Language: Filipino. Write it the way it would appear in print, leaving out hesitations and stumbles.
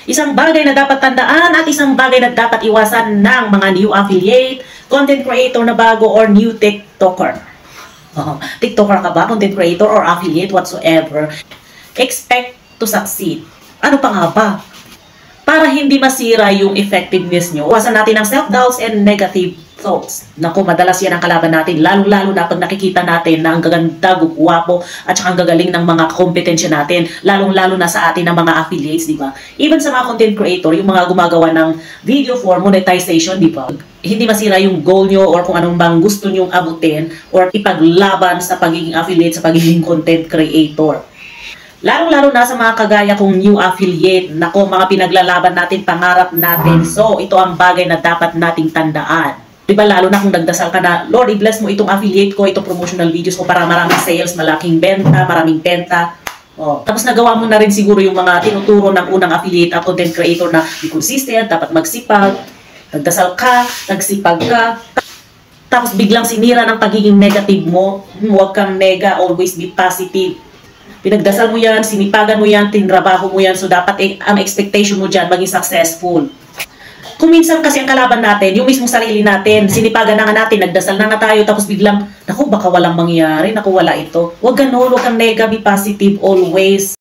Isang bagay na dapat tandaan at isang bagay na dapat iwasan ng mga new affiliate, content creator na bago, or new TikToker. TikToker ka ba? Content creator or affiliate whatsoever? Expect to succeed. Ano pa nga ba? Para hindi masira yung effectiveness nyo, iwasan natin ang self-doubts and negative thoughts. Naku, madalas yan ang kalaban natin, lalo-lalo na pag nakikita natin na ang gaganda, gugwapo, at saka ang gagaling ng mga kompetensya natin, lalong-lalo na sa atin ng mga affiliates, di ba? Even sa mga content creator, yung mga gumagawa ng video for monetization, di ba? Hindi masira yung goal nyo or kung anong bang gusto nyong abutin or ipaglaban sa pagiging affiliate, sa pagiging content creator. Lalong-lalo na sa mga kagaya kong new affiliate, nako, mga pinaglalaban natin, pangarap natin. So, ito ang bagay na dapat nating tandaan. Diba, lalo na kung nagdasal ka na, Lord, i-bless mo itong affiliate ko, itong promotional videos ko para maraming sales, malaking benta, maraming benta. Oh. Tapos nagawa mo na rin siguro yung mga tinuturo ng unang affiliate at content creator na be consistent, dapat magsipag, nagdasal ka, nagsipag ka. Tapos biglang sinira ng pagiging negative mo, huwag kang nega, always be positive. Pinagdasal mo yan, sinipagan mo yan, tinrabaho mo yan, so dapat ang expectation mo dyan maging successful. Kung minsan kasi ang kalaban natin, yung mismong sarili natin, sinipagan na nga natin, nagdasal na nga tayo, tapos biglang, naku, baka walang mangyari, naku, wala ito. Huwag ganun, huwag kang nega, be positive always.